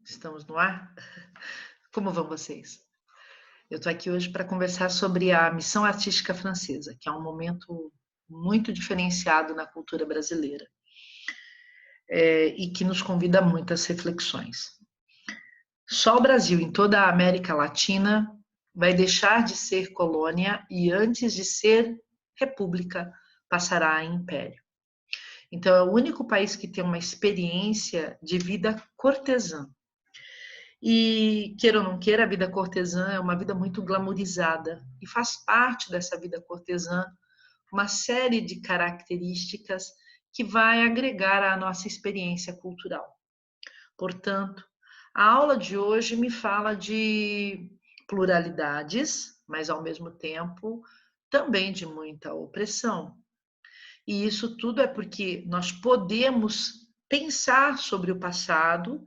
Estamos no ar? Como vão vocês? Eu estou aqui hoje para conversar sobre a Missão Artística Francesa, que é um momento muito diferenciado na cultura brasileira, e que nos convida a muitas reflexões. Só o Brasil, em toda a América Latina, vai deixar de ser colônia e, antes de ser república, passará a império. Então, é o único país que tem uma experiência de vida cortesã. E, queira ou não queira, a vida cortesã é uma vida muito glamourizada e faz parte dessa vida cortesã uma série de características que vai agregar à nossa experiência cultural. Portanto, a aula de hoje me fala de pluralidades, mas ao mesmo tempo também de muita opressão. E isso tudo é porque nós podemos pensar sobre o passado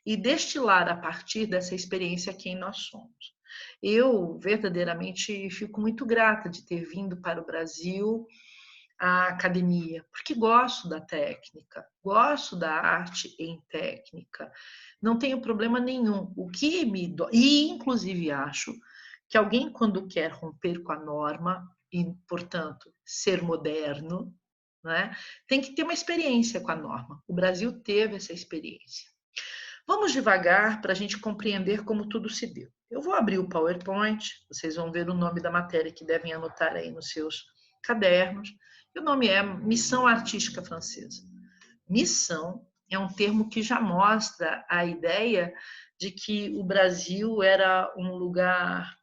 e destilar a partir dessa experiência quem nós somos. Eu verdadeiramente fico muito grata de ter vindo para o Brasil à academia, porque gosto da técnica, gosto da arte em técnica, não tenho problema nenhum. O que me dói, e inclusive acho que alguém, quando quer romper com a norma e, portanto, ser moderno, né, tem que ter uma experiência com a norma. O Brasil teve essa experiência. Vamos devagar para a gente compreender como tudo se deu. Eu vou abrir o PowerPoint, vocês vão ver o nome da matéria que devem anotar aí nos seus cadernos. E o nome é Missão Artística Francesa. Missão é um termo que já mostra a ideia de que o Brasil era um lugar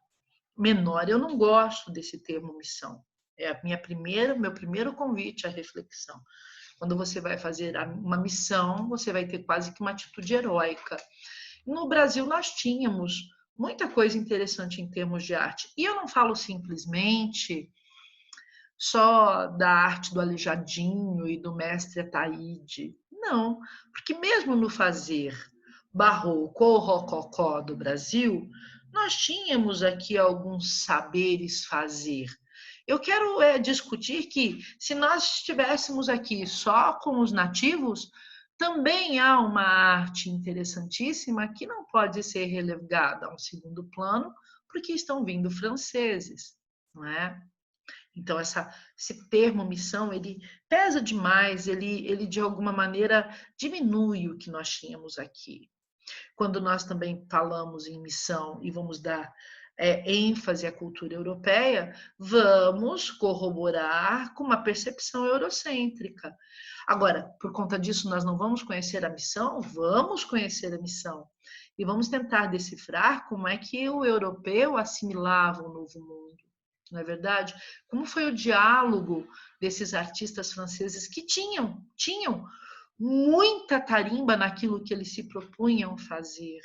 menor. Eu não gosto desse termo missão. É meu primeiro convite à reflexão. Quando você vai fazer uma missão, você vai ter quase que uma atitude heróica. No Brasil, nós tínhamos muita coisa interessante em termos de arte. E eu não falo simplesmente só da arte do Aleijadinho e do mestre Ataíde. Não, porque mesmo no fazer barroco ou rococó do Brasil, nós tínhamos aqui alguns saberes fazer. Eu quero discutir que, se nós estivéssemos aqui só com os nativos, também há uma arte interessantíssima que não pode ser relegada a um segundo plano, porque estão vindo franceses, não é? Então, esse termo missão, ele pesa demais, ele de alguma maneira diminui o que nós tínhamos aqui. Quando nós também falamos em missão e vamos dar ênfase à cultura europeia, vamos corroborar com uma percepção eurocêntrica. Agora, por conta disso, nós não vamos conhecer a missão? Vamos conhecer a missão. E vamos tentar decifrar como é que o europeu assimilava o novo mundo. Não é verdade? Como foi o diálogo desses artistas franceses que tinham muita tarimba naquilo que eles se propunham fazer.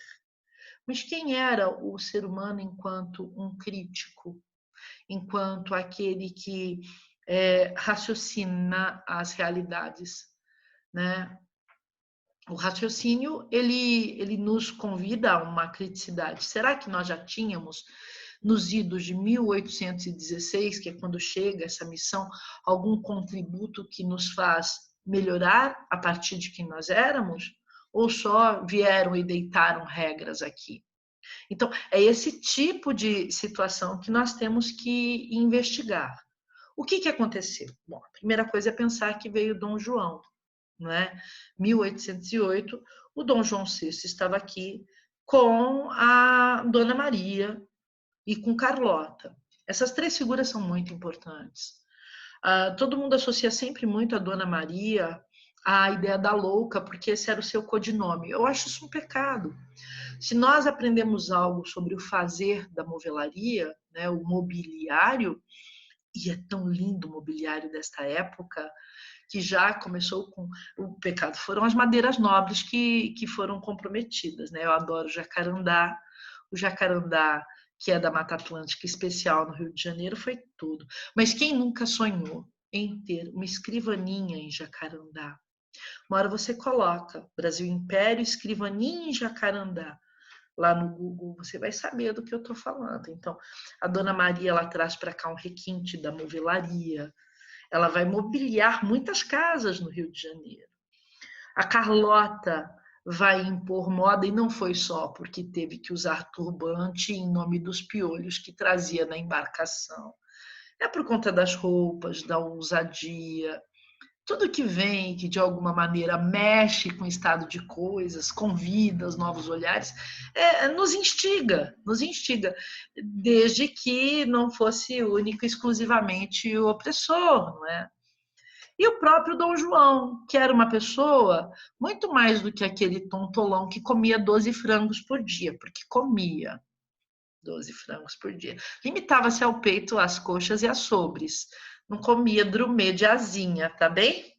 Mas quem era o ser humano enquanto um crítico, enquanto aquele que raciocina as realidades, né? O raciocínio, ele nos convida a uma criticidade. Será que nós já tínhamos, nos idos de 1816, que é quando chega essa missão, algum contributo que nos faz melhorar a partir de quem nós éramos? Ou só vieram e deitaram regras aqui? Então, é esse tipo de situação que nós temos que investigar. O que aconteceu? Bom, a primeira coisa é pensar que veio Dom João, não é? 1808, o Dom João VI estava aqui com a Dona Maria e com Carlota. Essas três figuras são muito importantes. Todo mundo associa sempre muito a Dona Maria à ideia da louca, porque esse era o seu codinome. Eu acho isso um pecado. Se nós aprendemos algo sobre o fazer da movelaria, né, o mobiliário, e é tão lindo o mobiliário desta época, que já começou com o pecado, foram as madeiras nobres que foram comprometidas, né? Eu adoro o jacarandá que é da Mata Atlântica especial no Rio de Janeiro, foi tudo. Mas quem nunca sonhou em ter uma escrivaninha em jacarandá? Uma hora você coloca Brasil Império, escrivaninha em jacarandá. Lá no Google você vai saber do que eu estou falando. Então, a Dona Maria ela traz para cá um requinte da movelaria, ela vai mobiliar muitas casas no Rio de Janeiro. A Carlota vai impor moda, e não foi só porque teve que usar turbante em nome dos piolhos que trazia na embarcação. É por conta das roupas, da ousadia, tudo que vem, que de alguma maneira mexe com o estado de coisas, convida os novos olhares, nos instiga, desde que não fosse único e exclusivamente o opressor, não é? E o próprio Dom João, que era uma pessoa muito mais do que aquele tontolão que comia 12 frangos por dia, porque comia 12 frangos por dia. Limitava-se ao peito, às coxas e às sobres. Não comia drumê de asinha, tá bem?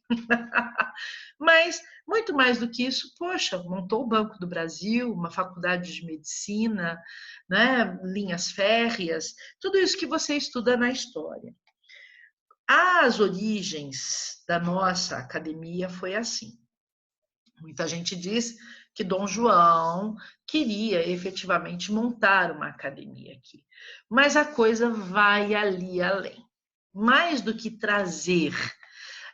Mas, muito mais do que isso, poxa, montou o Banco do Brasil, uma faculdade de medicina, né, linhas férreas, tudo isso que você estuda na história. As origens da nossa academia foi assim. Muita gente diz que Dom João queria efetivamente montar uma academia aqui, mas a coisa vai ali além. Mais do que trazer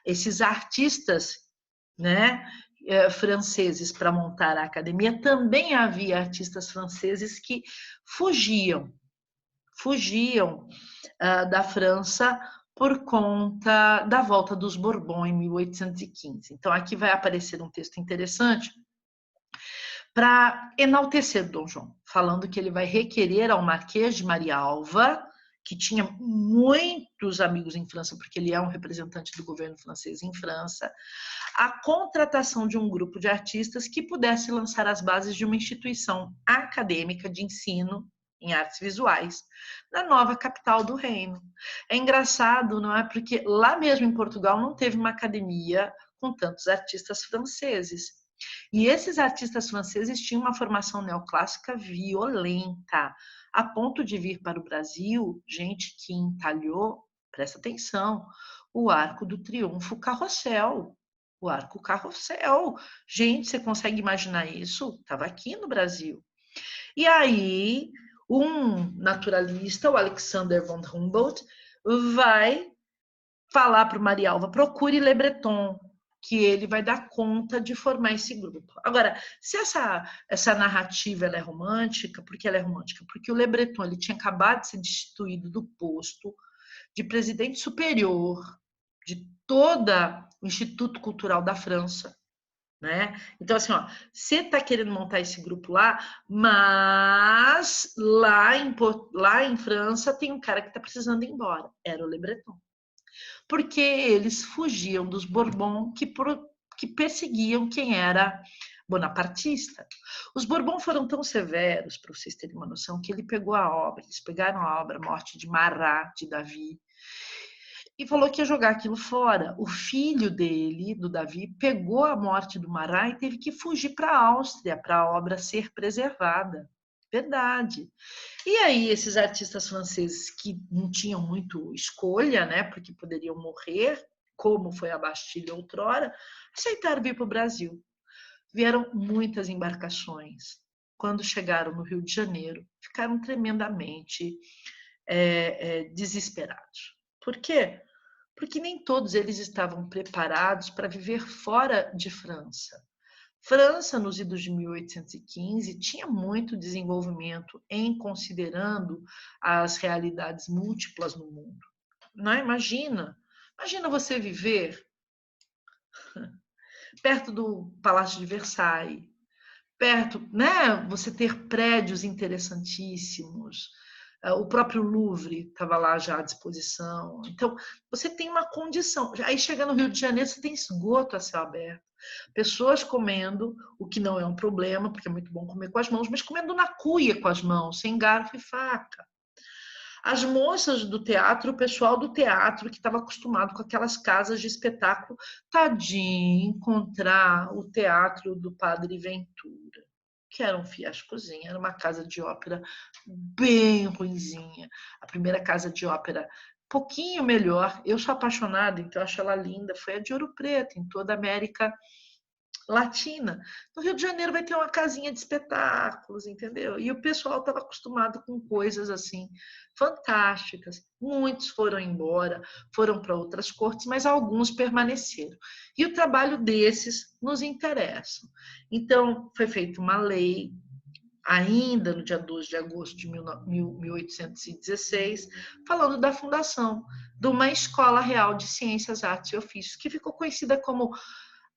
esses artistas, né, franceses para montar a academia, também havia artistas franceses que fugiam da França por conta da volta dos Bourbons em 1815. Então, aqui vai aparecer um texto interessante para enaltecer Dom João, falando que ele vai requerer ao Marquês de Maria Alva, que tinha muitos amigos em França, porque ele é um representante do governo francês em França, a contratação de um grupo de artistas que pudesse lançar as bases de uma instituição acadêmica de ensino em artes visuais, na nova capital do reino. É engraçado, não é? Porque lá mesmo em Portugal não teve uma academia com tantos artistas franceses. E esses artistas franceses tinham uma formação neoclássica violenta, a ponto de vir para o Brasil gente que entalhou, presta atenção, o Arco do Triunfo Carrossel. O Arco Carrossel. Gente, você consegue imaginar isso? Estava aqui no Brasil. E aí, um naturalista, o Alexander von Humboldt, vai falar para o Maria Alva, procure Le Breton, que ele vai dar conta de formar esse grupo. Agora, se essa narrativa ela é romântica, por que ela é romântica? Porque o Le Breton ele tinha acabado de ser destituído do posto de presidente superior de todo o Instituto Cultural da França, né? Então, assim, ó, você está querendo montar esse grupo lá, mas lá em França tem um cara que está precisando ir embora. Era o Le Breton. Porque eles fugiam dos Bourbons que perseguiam quem era bonapartista. Os Bourbons foram tão severos, para vocês terem uma noção, que eles pegaram a obra Morte de Marat, de Davi, e falou que ia jogar aquilo fora. O filho dele, do Davi, pegou a morte do Marat e teve que fugir para a Áustria para a obra ser preservada. Verdade. E aí esses artistas franceses que não tinham muito escolha, né, porque poderiam morrer, como foi a Bastilha outrora, aceitaram vir para o Brasil. Vieram muitas embarcações. Quando chegaram no Rio de Janeiro, ficaram tremendamente desesperados. Por quê? Porque nem todos eles estavam preparados para viver fora de França. França, nos idos de 1815, tinha muito desenvolvimento em considerando as realidades múltiplas no mundo. Não é? Imagina você viver perto do Palácio de Versailles, perto, né? Você ter prédios interessantíssimos, o próprio Louvre estava lá já à disposição. Então, você tem uma condição. Aí chega no Rio de Janeiro, você tem esgoto a céu aberto. Pessoas comendo, o que não é um problema, porque é muito bom comer com as mãos, mas comendo na cuia com as mãos, sem garfo e faca. As moças do teatro, o pessoal do teatro que estava acostumado com aquelas casas de espetáculo, tadinho, encontrar o teatro do Padre Ventura, que era um fiascozinho, era uma casa de ópera bem ruinzinha. A primeira casa de ópera, pouquinho melhor. Eu sou apaixonada, então eu acho ela linda. Foi a de Ouro Preto, em toda a América latina. No Rio de Janeiro vai ter uma casinha de espetáculos, entendeu? E o pessoal estava acostumado com coisas assim fantásticas. Muitos foram embora, foram para outras cortes, mas alguns permaneceram. E o trabalho desses nos interessa. Então, foi feita uma lei, ainda no dia 12 de agosto de 1816, falando da fundação de uma Escola Real de Ciências, Artes e Ofícios, que ficou conhecida como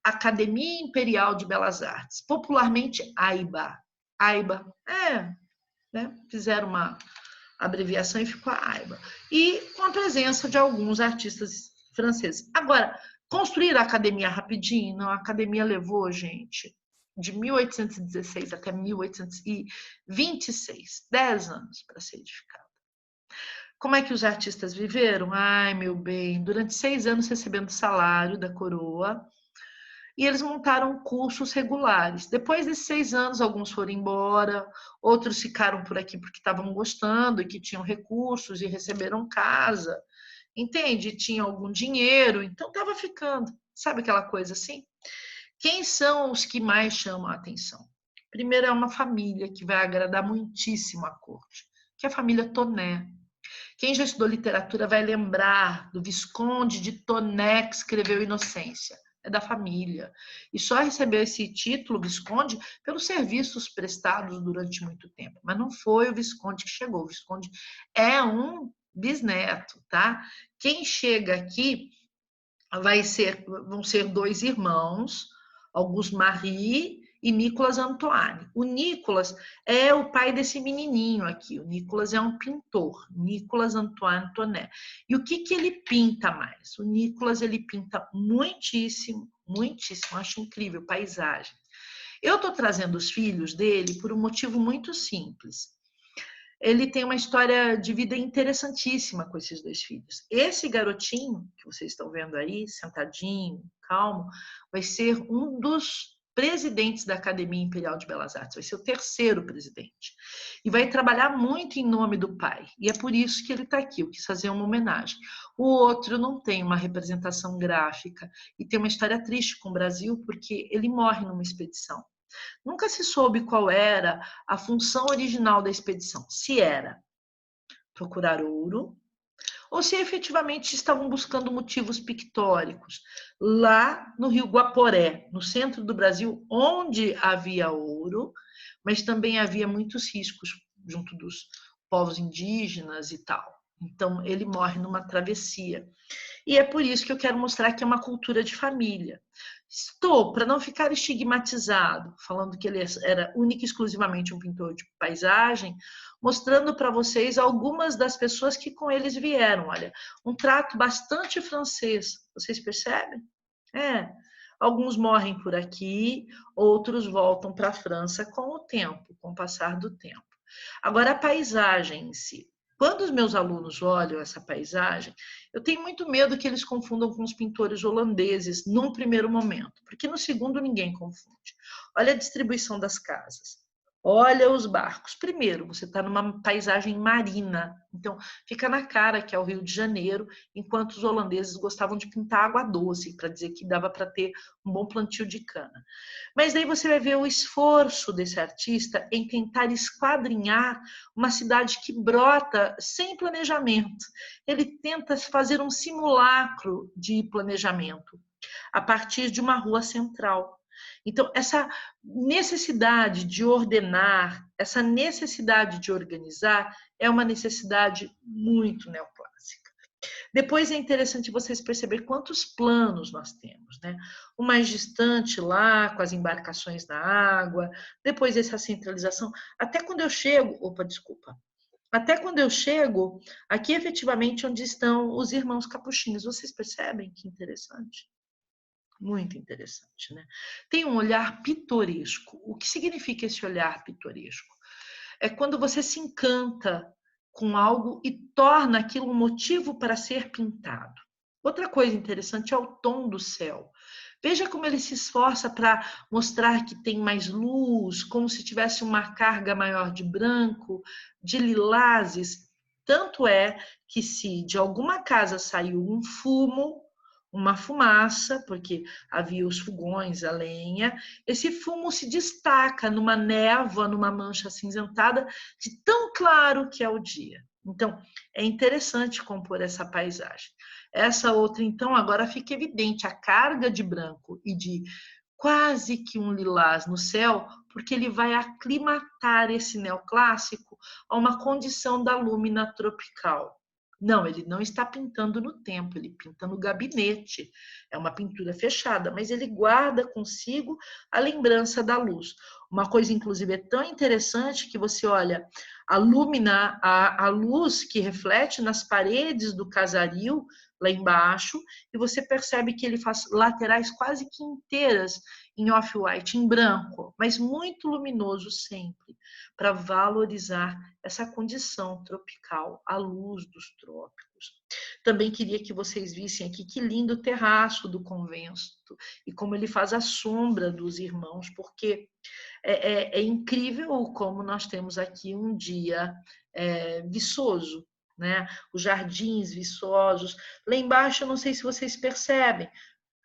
Academia Imperial de Belas Artes, popularmente AIBA. AIBA, né? Fizeram uma abreviação e ficou a AIBA. E com a presença de alguns artistas franceses. Agora, construir a academia rapidinho, não, a academia levou, gente, de 1816 até 1826, 10 anos para ser edificada. Como é que os artistas viveram? Ai, meu bem, durante 6 anos recebendo salário da coroa, e eles montaram cursos regulares. Depois desses 6 anos, alguns foram embora, outros ficaram por aqui porque estavam gostando e que tinham recursos e receberam casa, entende? Tinham algum dinheiro, então estava ficando. Sabe aquela coisa assim? Quem são os que mais chamam a atenção? Primeiro é uma família que vai agradar muitíssimo à corte, que é a família Toné. Quem já estudou literatura vai lembrar do Visconde de Toné, que escreveu Inocência. É da família. E só recebeu esse título, Visconde, pelos serviços prestados durante muito tempo. Mas não foi o Visconde que chegou. O Visconde é um bisneto, tá? Quem chega aqui vão ser 2 irmãos, Auguste Marie e Nicolas Antoine. O Nicolas é o pai desse menininho aqui. O Nicolas é um pintor, Nicolas Antoine Toné. E o que ele pinta mais? O Nicolas, ele pinta muitíssimo, muitíssimo. Acho incrível, paisagem. Eu estou trazendo os filhos dele por um motivo muito simples. Ele tem uma história de vida interessantíssima com esses 2 filhos. Esse garotinho que vocês estão vendo aí, sentadinho, calmo, vai ser um dos presidentes da Academia Imperial de Belas Artes, vai ser o 3º presidente. E vai trabalhar muito em nome do pai. E é por isso que ele está aqui, eu quis fazer uma homenagem. O outro não tem uma representação gráfica e tem uma história triste com o Brasil, porque ele morre numa expedição. Nunca se soube qual era a função original da expedição, se era procurar ouro ou se efetivamente estavam buscando motivos pictóricos. Lá no Rio Guaporé, no centro do Brasil, onde havia ouro, mas também havia muitos riscos junto dos povos indígenas e tal. Então, ele morre numa travessia. E é por isso que eu quero mostrar que é uma cultura de família. Estou, para não ficar estigmatizado, falando que ele era único e exclusivamente um pintor de paisagem, mostrando para vocês algumas das pessoas que com eles vieram. Olha, um trato bastante francês, vocês percebem? Alguns morrem por aqui, outros voltam para a França com o tempo, com o passar do tempo. Agora, a paisagem em si. Quando os meus alunos olham essa paisagem, eu tenho muito medo que eles confundam com os pintores holandeses num primeiro momento, porque no segundo ninguém confunde. Olha a distribuição das casas. Olha os barcos. Primeiro, você está numa paisagem marina, então fica na cara que é o Rio de Janeiro, enquanto os holandeses gostavam de pintar água doce, para dizer que dava para ter um bom plantio de cana. Mas daí você vai ver o esforço desse artista em tentar esquadrinhar uma cidade que brota sem planejamento. Ele tenta fazer um simulacro de planejamento a partir de uma rua central. Então, essa necessidade de ordenar, essa necessidade de organizar, é uma necessidade muito neoclássica. Depois é interessante vocês perceberem quantos planos nós temos, né? O mais distante lá, com as embarcações na água, depois essa centralização. Até quando eu chego, até quando eu chego aqui efetivamente onde estão os irmãos capuchinhos, vocês percebem que interessante? Muito interessante, né? Tem um olhar pitoresco. O que significa esse olhar pitoresco? É quando você se encanta com algo e torna aquilo um motivo para ser pintado. Outra coisa interessante é o tom do céu. Veja como ele se esforça para mostrar que tem mais luz, como se tivesse uma carga maior de branco, de lilazes. Tanto é que se de alguma casa saiu um fumo, uma fumaça, porque havia os fogões, a lenha. Esse fumo se destaca numa névoa, numa mancha acinzentada, de tão claro que é o dia. Então, é interessante compor essa paisagem. Essa outra, então, agora fica evidente a carga de branco e de quase que um lilás no céu, porque ele vai aclimatar esse neoclássico a uma condição da lúmina tropical. Não, ele não está pintando no tempo, ele pinta no gabinete. É uma pintura fechada, mas ele guarda consigo a lembrança da luz. Uma coisa, inclusive, é tão interessante que você olha a lúmina, a luz que reflete nas paredes do casario, lá embaixo, e você percebe que ele faz laterais quase que inteiras em off-white, em branco, mas muito luminoso sempre, para valorizar essa condição tropical, a luz dos trópicos. Também queria que vocês vissem aqui que lindo o terraço do convento e como ele faz a sombra dos irmãos, porque é incrível como nós temos aqui um dia viçoso, né? Os jardins viçosos. Lá embaixo, eu não sei se vocês percebem,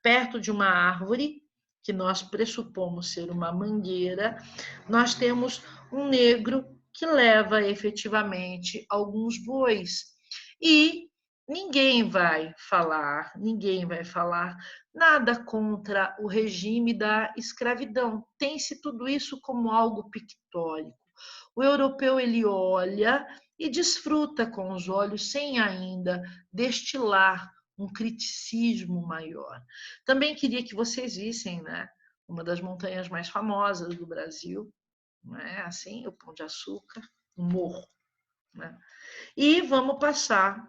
perto de uma árvore, que nós pressupomos ser uma mangueira, nós temos um negro que leva efetivamente alguns bois. E ninguém vai falar nada contra o regime da escravidão. Tem-se tudo isso como algo pictórico. O europeu, ele olha e desfruta com os olhos sem ainda destilar um criticismo maior. Também queria que vocês vissem, né, uma das montanhas mais famosas do Brasil, né, assim, o Pão de Açúcar, o morro, né? E vamos passar,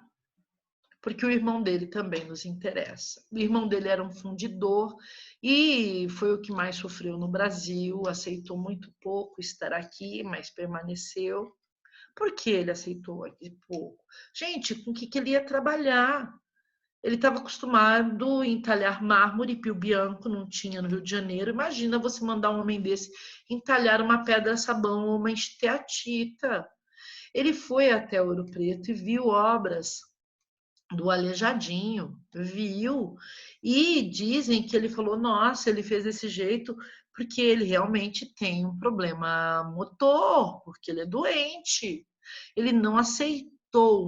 porque o irmão dele também nos interessa. O irmão dele era um fundidor e foi o que mais sofreu no Brasil, aceitou muito pouco estar aqui, mas permaneceu. Por que ele aceitou aqui pouco? Gente, com o que ele ia trabalhar? Ele estava acostumado em entalhar mármore, Pio Bianco não tinha no Rio de Janeiro. Imagina você mandar um homem desse entalhar uma pedra-sabão ou uma esteatita. Ele foi até Ouro Preto e viu obras do Aleijadinho, viu? E dizem que ele falou, nossa, ele fez desse jeito porque ele realmente tem um problema motor, porque ele é doente. Ele não aceitou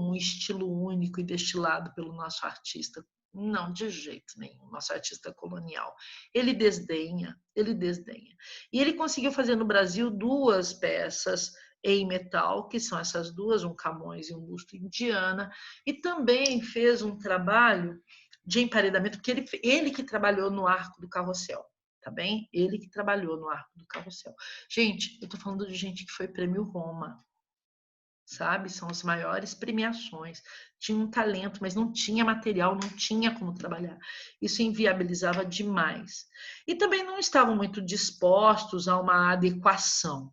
um estilo único e destilado pelo nosso artista. Não, de jeito nenhum, nosso artista colonial. Ele desdenha, ele desdenha. E ele conseguiu fazer no Brasil duas peças em metal, que são essas duas, um Camões e um busto indiana, e também fez um trabalho de emparedamento, porque ele que trabalhou no arco do carrossel, tá bem? Ele que trabalhou no arco do carrossel. Gente, eu tô falando de gente que foi prêmio Roma, sabe? São as maiores premiações. Tinha um talento, mas não tinha material, não tinha como trabalhar. Isso inviabilizava demais. E também não estavam muito dispostos a uma adequação,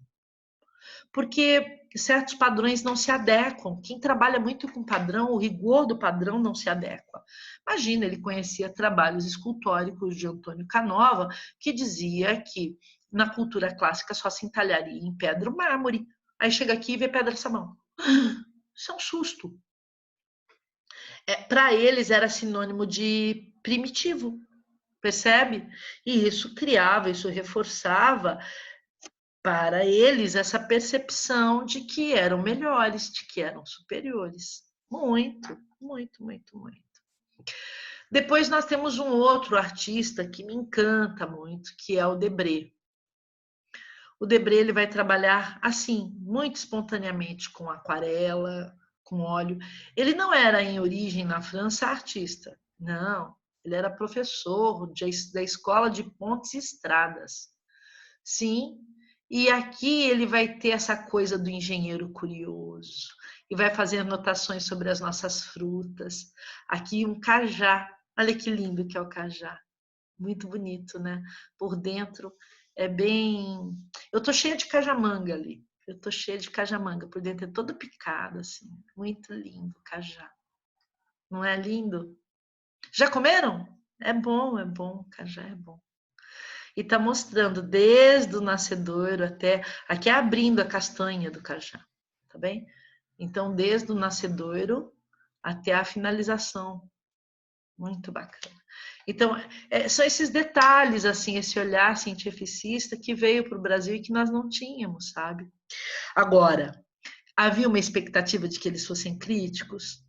porque certos padrões não se adequam. Quem trabalha muito com padrão, o rigor do padrão não se adequa. Imagina, ele conhecia trabalhos escultóricos de Antônio Canova, que dizia que na cultura clássica só se entalharia em pedra ou mármore. Aí chega aqui e vê pedra-sabão. Isso é um susto. Para eles era sinônimo de primitivo, percebe? E isso criava, isso reforçava para eles essa percepção de que eram melhores, de que eram superiores. Muito, muito, muito, muito. Depois nós temos um outro artista que me encanta muito, que é o Debré. O Debré ele vai trabalhar assim, muito espontaneamente, com aquarela, com óleo. Ele não era, em origem, na França, artista. Não, ele era professor da Escola de Pontes e Estradas. Sim, e aqui ele vai ter essa coisa do engenheiro curioso e vai fazer anotações sobre as nossas frutas. Aqui um cajá, olha que lindo que é o cajá, muito bonito, né? Por dentro é bem. Eu tô cheia de cajamanga ali. Eu tô cheia de cajamanga, por dentro é todo picado assim, muito lindo o cajá. Não é lindo? Já comeram? É bom, cajá é bom. E está mostrando desde o nascedouro até aqui abrindo a castanha do cajá, tá bem? Então, desde o nascedouro até a finalização. Muito bacana. Então, são esses detalhes, assim, esse olhar cientificista que veio para o Brasil e que nós não tínhamos, sabe? Agora, havia uma expectativa de que eles fossem críticos?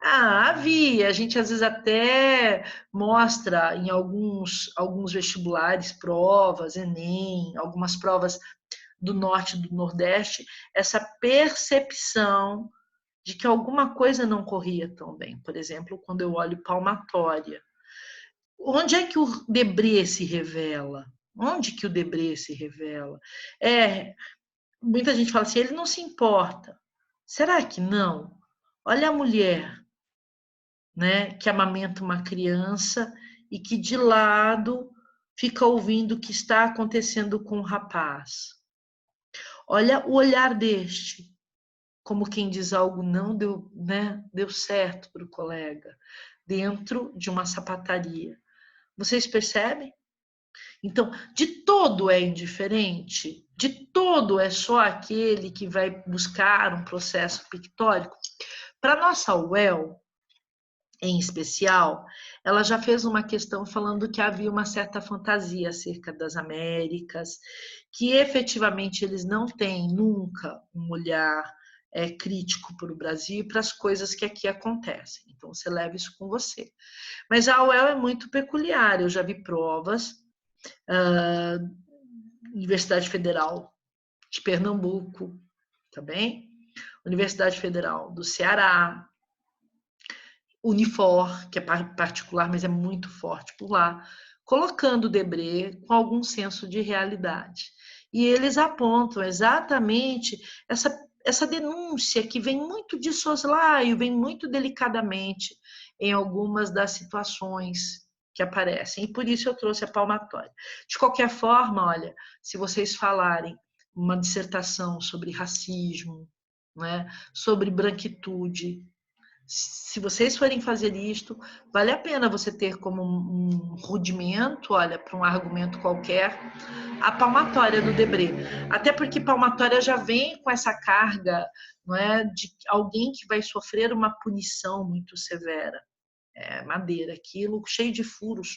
Havia. A gente às vezes até mostra em alguns vestibulares, provas, Enem, algumas provas do Norte e do Nordeste, essa percepção de que alguma coisa não corria tão bem. Por exemplo, quando eu olho palmatória. Onde é que o Debré se revela? Onde que o Debré se revela? Muita gente fala assim, ele não se importa. Será que não? Olha a mulher, né, que amamenta uma criança e que de lado fica ouvindo o que está acontecendo com o rapaz. Olha o olhar deste, como quem diz algo não deu, né, deu certo para o colega, dentro de uma sapataria. Vocês percebem? Então, de todo é indiferente, de todo é só aquele que vai buscar um processo pictórico. Para nossa UEL, em especial, ela já fez uma questão falando que havia uma certa fantasia acerca das Américas, que efetivamente eles não têm nunca um olhar crítico para o Brasil e para as coisas que aqui acontecem. Então, você leva isso com você. Mas a UEL é muito peculiar, eu já vi provas, Universidade Federal de Pernambuco, tá bem? Universidade Federal do Ceará, Unifor, que é particular, mas é muito forte por lá, colocando o Debré com algum senso de realidade. E eles apontam exatamente essa denúncia que vem muito de soslaio, vem muito delicadamente em algumas das situações que aparecem. E por isso eu trouxe a palmatória. De qualquer forma, olha, se vocês falarem uma dissertação sobre racismo, né, sobre branquitude, se vocês forem fazer isto, vale a pena você ter como um rudimento, olha, para um argumento qualquer, a palmatória do Debré. Até porque palmatória já vem com essa carga, não é, de alguém que vai sofrer uma punição muito severa. Madeira, aquilo cheio de furos,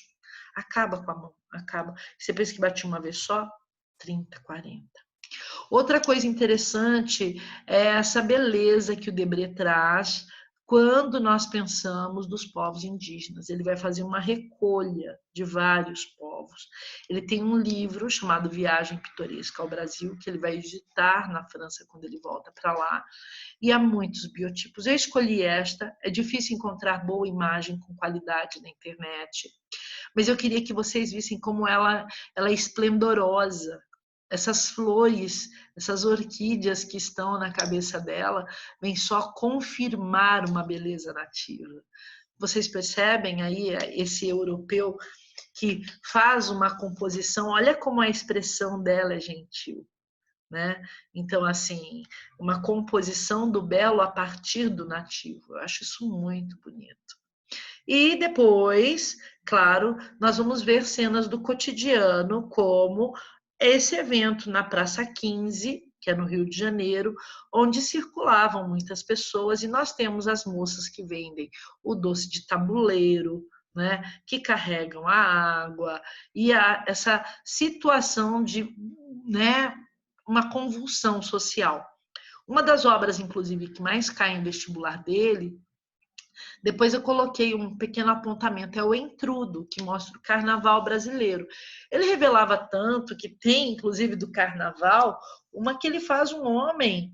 acaba com a mão, acaba. Você pensa que bate uma vez só? 30, 40. Outra coisa interessante é essa beleza que o Debré traz quando nós pensamos dos povos indígenas. Ele vai fazer uma recolha de vários povos. Ele tem um livro chamado Viagem Pitoresca ao Brasil, que ele vai editar na França quando ele volta para lá, e há muitos biotipos. Eu escolhi esta, é difícil encontrar boa imagem com qualidade na internet, mas eu queria que vocês vissem como ela é esplendorosa. Essas flores, essas orquídeas que estão na cabeça dela, vêm só confirmar uma beleza nativa. Vocês percebem aí esse europeu que faz uma composição, olha como a expressão dela é gentil, né? Então, assim, uma composição do belo a partir do nativo. Eu acho isso muito bonito. E depois, claro, nós vamos ver cenas do cotidiano, como esse evento na Praça 15, que é no Rio de Janeiro, onde circulavam muitas pessoas, e nós temos as moças que vendem o doce de tabuleiro, né, que carregam a água, e essa situação de, né, uma convulsão social. Uma das obras, inclusive, que mais cai em vestibular dele, depois eu coloquei um pequeno apontamento, é o Entrudo, que mostra o carnaval brasileiro. Ele revelava tanto que tem, inclusive, do carnaval, uma que ele faz um homem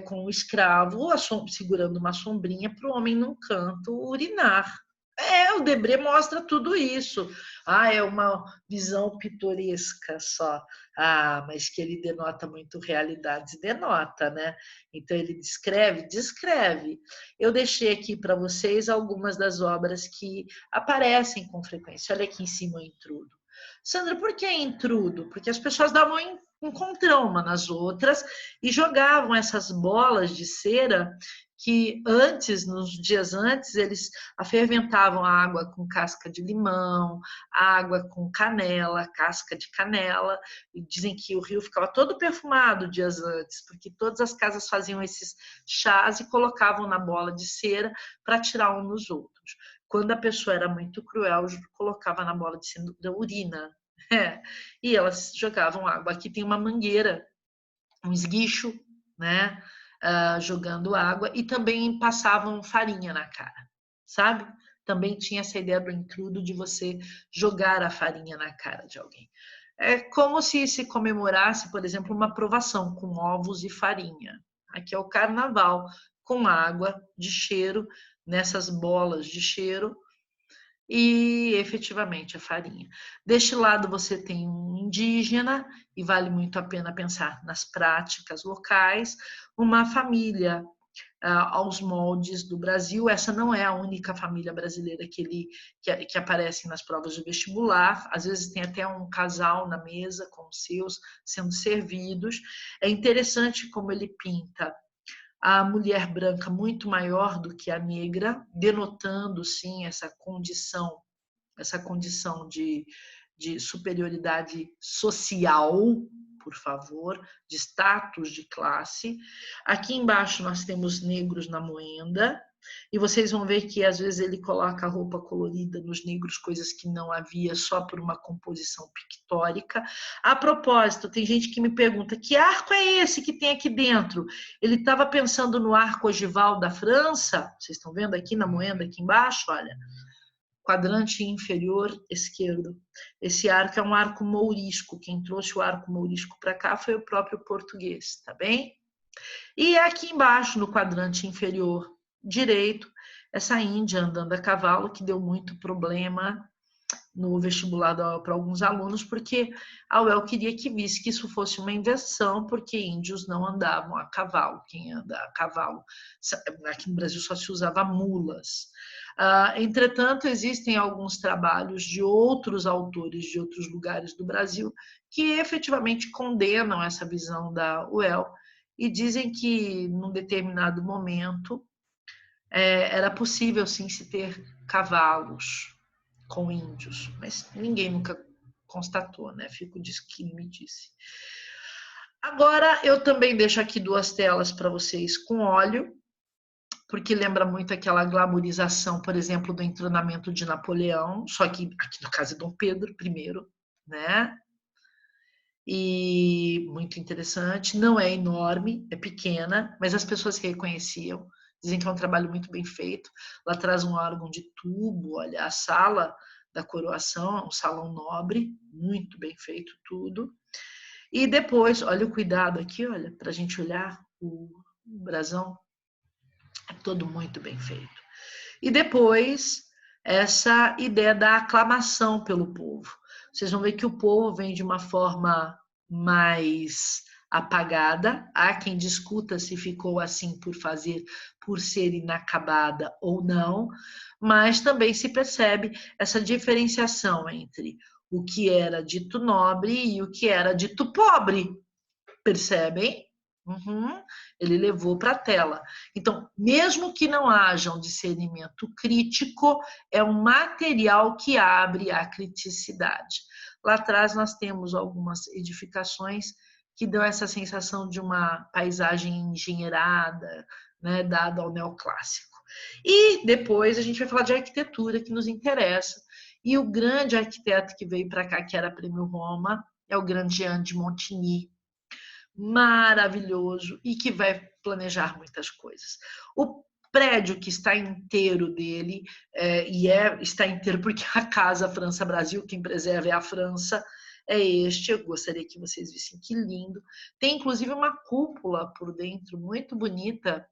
com um escravo segurando uma sombrinha para o homem num canto urinar. O Debré mostra tudo isso. É uma visão pitoresca só. Mas que ele denota muito realidades, denota, né? Então ele descreve. Eu deixei aqui para vocês algumas das obras que aparecem com frequência. Olha aqui em cima o Intrudo. Sandra, por que Intrudo? Porque as pessoas davam encontrão uma nas outras e jogavam essas bolas de cera que antes, nos dias antes, eles aferventavam a água com casca de limão, água com canela, casca de canela, e dizem que o rio ficava todo perfumado dias antes, porque todas as casas faziam esses chás e colocavam na bola de cera para tirar um nos outros. quando a pessoa era muito cruel, colocava na bola de cenoura urina. E elas jogavam água. Aqui tem uma mangueira, um esguicho, né? Jogando água, e também passavam farinha na cara, sabe? Também tinha essa ideia do intrudo de você jogar a farinha na cara de alguém. É como se comemorasse, por exemplo, uma provação com ovos e farinha. Aqui é o carnaval, com água de cheiro, nessas bolas de cheiro, e efetivamente a farinha. Deste lado você tem um indígena, e vale muito a pena pensar nas práticas locais, uma família aos moldes do Brasil. Essa não é a única família brasileira que aparece nas provas de vestibular. Às vezes tem até um casal na mesa com os seus sendo servidos. É interessante como ele pinta a mulher branca muito maior do que a negra, denotando sim essa condição de superioridade social, por favor, de status de classe. Aqui embaixo nós temos negros na moenda, e vocês vão ver que às vezes ele coloca a roupa colorida nos negros, coisas que não havia, só por uma composição pictórica. A propósito, tem gente que me pergunta, que arco é esse que tem aqui dentro? Ele estava pensando no arco ogival da França, vocês estão vendo aqui na moenda, aqui embaixo, olha, quadrante inferior esquerdo. Esse arco é um arco mourisco. Quem trouxe o arco mourisco para cá foi o próprio português, tá bem? E aqui embaixo, no quadrante inferior direito, essa índia andando a cavalo, que deu muito problema no vestibular para alguns alunos, porque a UEL queria que visse que isso fosse uma invenção, porque índios não andavam a cavalo. Quem anda a cavalo, aqui no Brasil só se usava mulas. Entretanto, existem alguns trabalhos de outros autores de outros lugares do Brasil que efetivamente condenam essa visão da UEL e dizem que, num determinado momento, era possível sim se ter cavalos com índios, mas ninguém nunca constatou, né? Fico disso que me disse. Agora, eu também deixo aqui 2 telas para vocês com óleo, porque lembra muito aquela glamorização, por exemplo, do entrônamento de Napoleão, só que aqui no caso é Dom Pedro I, né? E muito interessante, não é enorme, é pequena, mas as pessoas reconheciam, dizem que é um trabalho muito bem feito. Lá traz um órgão de tubo, olha, a sala da coroação, é um salão nobre, muito bem feito tudo. E depois, olha o cuidado aqui, olha, para a gente olhar o brasão, é todo muito bem feito. E depois, essa ideia da aclamação pelo povo. Vocês vão ver que o povo vem de uma forma mais apagada. Há quem discuta se ficou assim por fazer, por ser inacabada ou não, mas também se percebe essa diferenciação entre o que era dito nobre e o que era dito pobre. Percebem? Uhum. Ele levou para a tela. Então, mesmo que não haja um discernimento crítico, é um material que abre a criticidade. Lá atrás nós temos algumas edificações que dão essa sensação de uma paisagem engenheirada, né, dada ao neoclássico. E depois a gente vai falar de arquitetura, que nos interessa. E o grande arquiteto que veio para cá, que era Prêmio Roma, é o grande Jean de Montigny, maravilhoso e que vai planejar muitas coisas. O prédio que está inteiro dele, está inteiro porque a Casa França-Brasil, quem preserva é a França, é este. Eu gostaria que vocês vissem que lindo. Tem inclusive uma cúpula por dentro, muito bonita.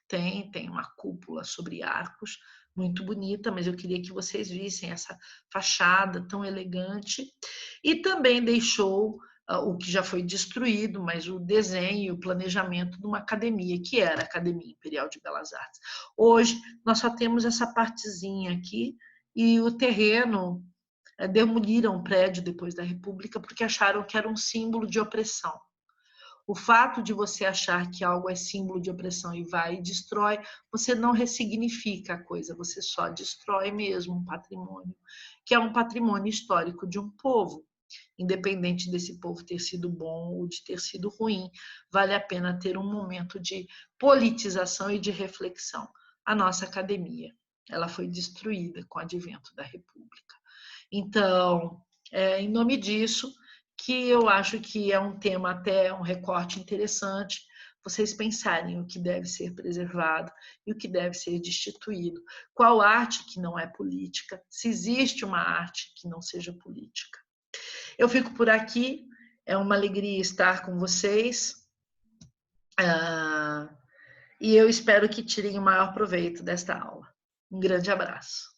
Tem uma cúpula sobre arcos, muito bonita, mas eu queria que vocês vissem essa fachada tão elegante. E também deixou o que já foi destruído, mas o desenho e o planejamento de uma academia, que era a Academia Imperial de Belas Artes. Hoje, nós só temos essa partezinha aqui, e o terreno, demoliram o prédio depois da República, porque acharam que era um símbolo de opressão. O fato de você achar que algo é símbolo de opressão e vai e destrói, você não ressignifica a coisa, você só destrói mesmo um patrimônio, que é um patrimônio histórico de um povo. Independente desse povo ter sido bom ou de ter sido ruim, vale a pena ter um momento de politização e de reflexão. A nossa academia. ela foi destruída com o advento da República. Então, em nome disso, que eu acho que é um tema até um recorte interessante, vocês pensarem o que deve ser preservado e o que deve ser destituído. Qual arte que não é política? Se existe uma arte que não seja política. Eu fico por aqui, é uma alegria estar com vocês e eu espero que tirem o maior proveito desta aula. Um grande abraço.